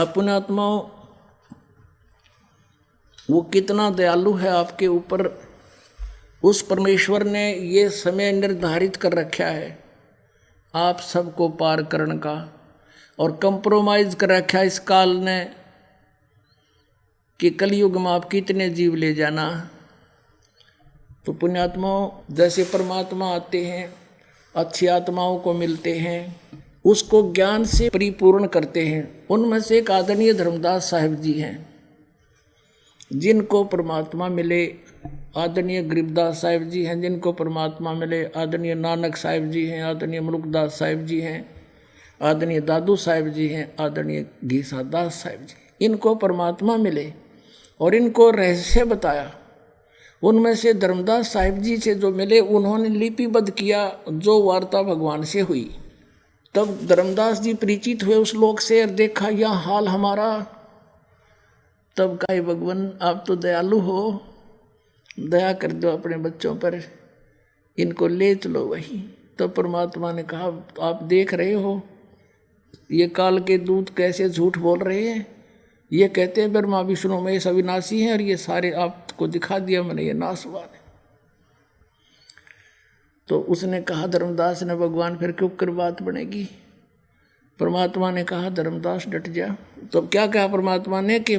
अपने आत्माओं, वो कितना दयालु है आपके ऊपर। उस परमेश्वर ने ये समय निर्धारित कर रखा है आप सबको पार करने का, और कंप्रोमाइज कर रखा है इस काल ने कि कलयुग में आप कितने जीव ले जाना। तो पुण्यात्माओं, जैसे परमात्मा आते हैं, अच्छी आत्माओं को मिलते हैं, उसको ज्ञान से परिपूर्ण करते हैं। उनमें से एक आदरणीय धर्मदास साहिब जी हैं, जिनको परमात्मा मिले। आदरणीय गरीबदास साहिब जी हैं, जिनको परमात्मा मिले। आदरणीय नानक साहिब जी हैं, आदरणीय मुल्कदास साहिब जी हैं, आदरणीय दादू साहिब जी हैं, आदरणीय घीसादास साहिब जी, इनको परमात्मा मिले और इनको रहस्य बताया। उनमें से धर्मदास साहिब जी से जो मिले, उन्होंने लिपिबद्ध किया जो वार्ता भगवान से हुई। तब धर्मदास जी परिचित हुए उस लोक से और देखा यह हाल हमारा। तब कहे भगवान आप तो दयालु हो, दया कर दो अपने बच्चों पर, इनको ले चलो वही। तब परमात्मा ने कहा आप देख रहे हो ये काल के दूत कैसे झूठ बोल रहे हैं। ये कहते हैं ब्रह्मा विष्णु महेश अविनाशी हैं, और ये सारे आपको दिखा दिया मैंने, ये नासवान है। तो उसने कहा धर्मदास ने, भगवान फिर क्यों कर बात बनेगी। परमात्मा ने कहा धर्मदास डट जा। तो क्या कहा परमात्मा ने कि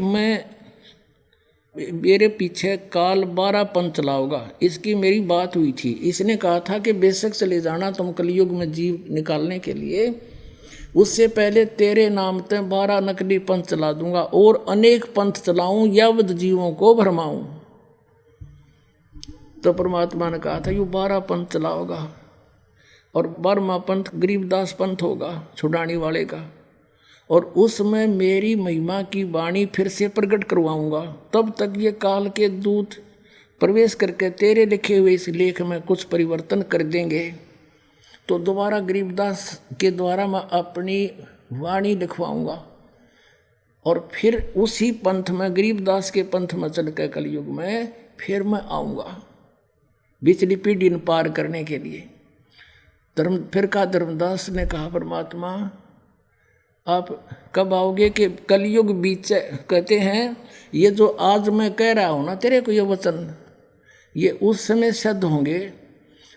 मेरे पीछे काल 12 पंथ चलाओगा, इसकी मेरी बात हुई थी। इसने कहा था कि बेशक चले जाना तुम कलयुग में जीव निकालने के लिए, उससे पहले तेरे नाम ते 12 नकली पंथ चला दूंगा और अनेक पंथ चलाऊं, यावत जीवों को भरमाऊं। तो परमात्मा ने कहा था यू 12 पंथ चलाओगा, और 12वां पंथ गरीबदास पंथ होगा छुड़ाने वाले का, और उसमें मेरी महिमा की वाणी फिर से प्रकट करवाऊंगा। तब तक ये काल के दूत प्रवेश करके तेरे लिखे हुए इस लेख में कुछ परिवर्तन कर देंगे। तो दोबारा गरीबदास के द्वारा मैं अपनी वाणी लिखवाऊंगा, और फिर उसी पंथ में, गरीबदास के पंथ में चल के कलयुग में फिर मैं आऊँगा बिचली पीढ़ी पार करने के लिए। फिर कहा धर्मदास ने कहा परमात्मा आप कब आओगे कि कलयुग बीचे। कहते हैं ये जो आज मैं कह रहा हूँ ना तेरे को ये वचन, ये उस समय सिद्ध होंगे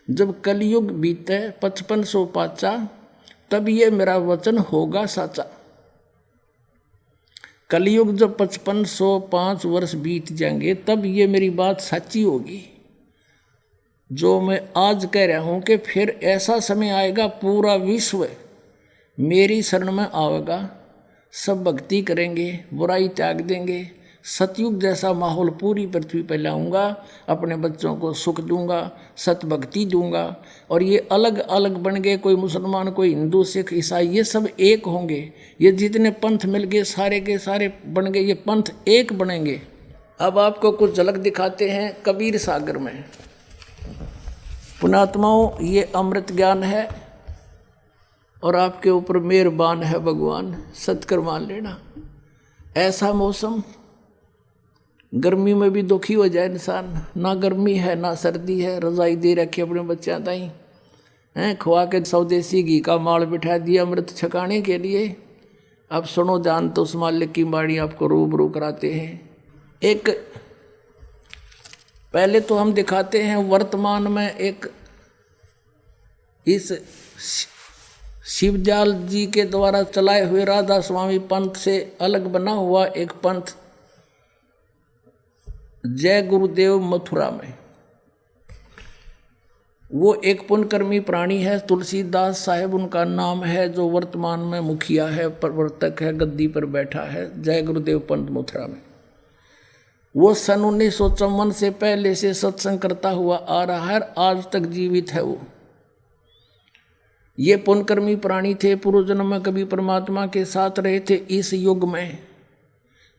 जब कलयुग बीते 5500 पाचा, तब ये मेरा वचन होगा साचा। कलयुग जब 5505 वर्ष बीत जाएंगे तब ये मेरी बात सच्ची होगी जो मैं आज कह रहा हूँ कि फिर ऐसा समय आएगा पूरा विश्व मेरी शरण में आएगा, सब भक्ति करेंगे, बुराई त्याग देंगे, सतयुग जैसा माहौल पूरी पृथ्वी पर लाऊंगा, अपने बच्चों को सुख दूंगा, सत भक्ति दूंगा, और ये अलग अलग बन गए, कोई मुसलमान, कोई हिंदू, सिख, ईसाई, ये सब एक होंगे। ये जितने पंथ मिल गए सारे के सारे बन गए, ये पंथ एक बनेंगे। अब आपको कुछ झलक दिखाते हैं कबीर सागर में। पुणात्माओं, ये अमृत ज्ञान है और आपके ऊपर मेहरबान है भगवान, सत्कर मान लेना। ऐसा मौसम, गर्मी में भी दुखी हो जाए इंसान, ना गर्मी है ना सर्दी है, रजाई दे रखी अपने बच्चों ताई हैं, खुआ के स्वदेशी घी का माल बिठा दिया अमृत छकाने के लिए। अब सुनो जान तो उस मालिक की बाणी आपको रूबरू कराते हैं। एक पहले तो हम दिखाते हैं वर्तमान में एक इस शिवदयाल जी के द्वारा चलाए हुए राधा स्वामी पंथ से अलग बना हुआ एक पंथ जय गुरुदेव मथुरा में। वो एक पुण्यकर्मी प्राणी है, तुलसीदास साहेब उनका नाम है, जो वर्तमान में मुखिया है, प्रवर्तक है, गद्दी पर बैठा है जय गुरुदेव पंथ मथुरा में। वो सन 1954 से पहले से सत्संग करता हुआ आ रहा है, आज तक जीवित है वो। ये पुण्यकर्मी प्राणी थे, पूर्व जन्म में कभी परमात्मा के साथ रहे थे इस युग में,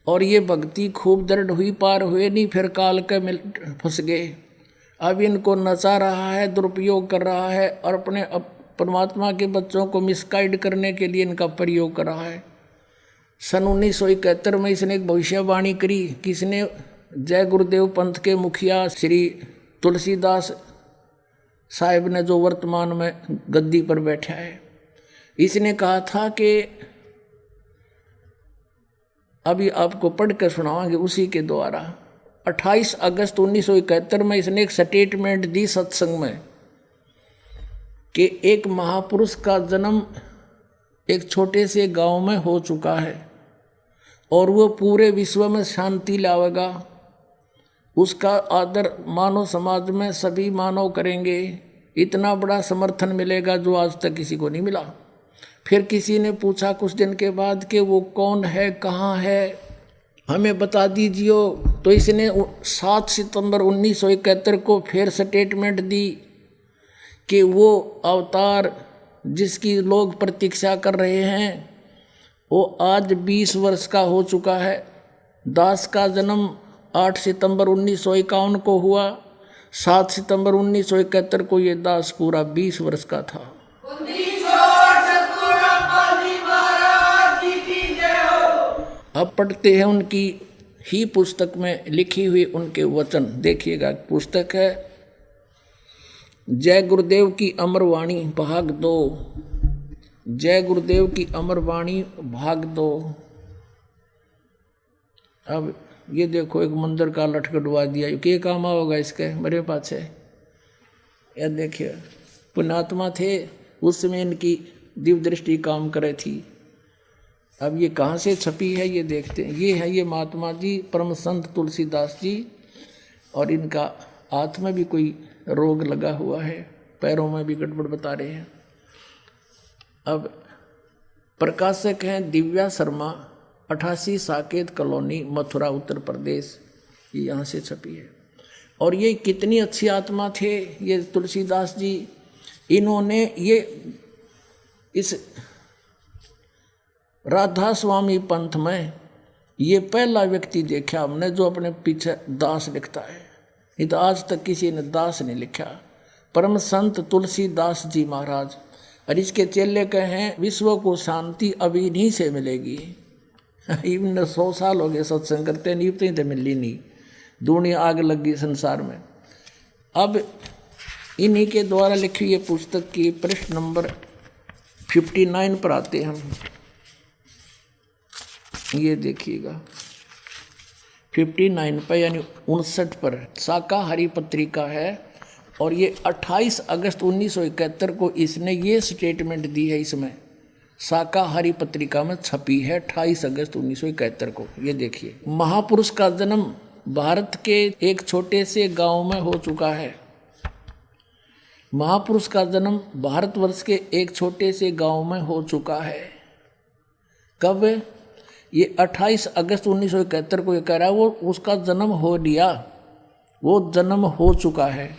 और ये भक्ति खूब दृढ़ हुई, पार हुए नहीं, फिर काल के मिल फंस गए। अब इनको नचा रहा है, दुरुपयोग कर रहा है, और अपने परमात्मा के बच्चों को मिसगाइड करने के लिए इनका प्रयोग कर रहा है। सन 1971 में इसने एक भविष्यवाणी करी। किसने? जय गुरुदेव पंथ के मुखिया श्री तुलसीदास साहिब ने, जो वर्तमान में गद्दी पर बैठा है। इसने कहा था कि अभी आपको पढ़ कर सुनावांगे उसी के द्वारा। 28 अगस्त 1971 में इसने एक स्टेटमेंट दी सत्संग में कि एक महापुरुष का जन्म एक छोटे से गांव में हो चुका है और वो पूरे विश्व में शांति लाएगा। उसका आदर मानव समाज में सभी मानव करेंगे। इतना बड़ा समर्थन मिलेगा जो आज तक किसी को नहीं मिला। फिर किसी ने पूछा कुछ दिन के बाद कि वो कौन है, कहाँ है, हमें बता दीजिए। तो इसने 7 सितंबर 1971 को फिर स्टेटमेंट दी कि वो अवतार जिसकी लोग प्रतीक्षा कर रहे हैं वो आज 20 वर्ष का हो चुका है। दास का जन्म 8 सितंबर 1951 को हुआ। 7 सितंबर 1971 को ये दास पूरा 20 वर्ष का था। अब पढ़ते हैं उनकी ही पुस्तक में लिखी हुई उनके वचन। देखिएगा, पुस्तक है जय गुरुदेव की अमर वाणी भाग 2। जय गुरुदेव की अमर वाणी भाग 2। अब ये देखो, एक मंदिर का लटकटवा दिया, क्या काम होगा इसके मेरे पास है। यह देखिए, पुण्यात्मा थे उस समय इनकी दिव्य दृष्टि काम करे थी। अब ये कहाँ से छपी है ये देखते हैं। ये है ये महात्मा जी परम संत तुलसीदास जी, और इनका हाथ में भी कोई रोग लगा हुआ है, पैरों में भी गड़बड़ बता रहे हैं। अब प्रकाशक हैं दिव्या शर्मा, 88 साकेत कॉलोनी, मथुरा, उत्तर प्रदेश। ये यहाँ से छपी है। और ये कितनी अच्छी आत्मा थे ये तुलसीदास जी। इन्होंने ये इस राधा स्वामी पंथ में ये पहला व्यक्ति देखा हमने जो अपने पीछे दास लिखता है। नहीं तो आज तक किसी ने दास नहीं लिखा। परम संत तुलसीदास जी महाराज। और इसके चेले कहे हैं विश्व को शांति अभी इन्हीं से मिलेगी। इवन 100 साल हो गए सत्संग करते, नहीं तो मिली नहीं, दुनिया आग लग गई संसार में। अब इन्हीं के द्वारा लिखी ये पुस्तक की पृष्ठ नंबर 59 पर आते हैं हम। ये देखिएगा 59 पर यानी 59 पर शाकाहारी पत्रिका है। और ये 28 अगस्त 1971 को इसने ये स्टेटमेंट दी है। इसमें शाकाहारी पत्रिका में छपी है 28 अगस्त 1971 को। ये देखिए, महापुरुष का जन्म भारत के एक छोटे से गांव में हो चुका है। महापुरुष का जन्म भारतवर्ष के एक छोटे से गांव में हो चुका है। कब? ये 28 अगस्त 1971 को ये कह रहा है। वो उसका जन्म हो लिया, वो जन्म हो चुका है।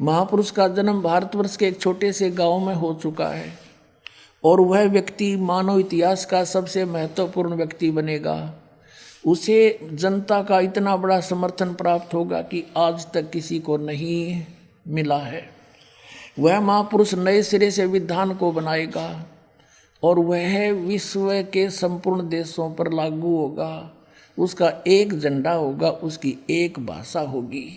महापुरुष का जन्म भारतवर्ष के एक छोटे से गांव में हो चुका है और वह व्यक्ति मानव इतिहास का सबसे महत्वपूर्ण व्यक्ति बनेगा। उसे जनता का इतना बड़ा समर्थन प्राप्त होगा कि आज तक किसी को नहीं मिला है। वह महापुरुष नए सिरे से विधान को बनाएगा और वह विश्व के संपूर्ण देशों पर लागू होगा। उसका एक झंडा होगा, उसकी एक भाषा होगी।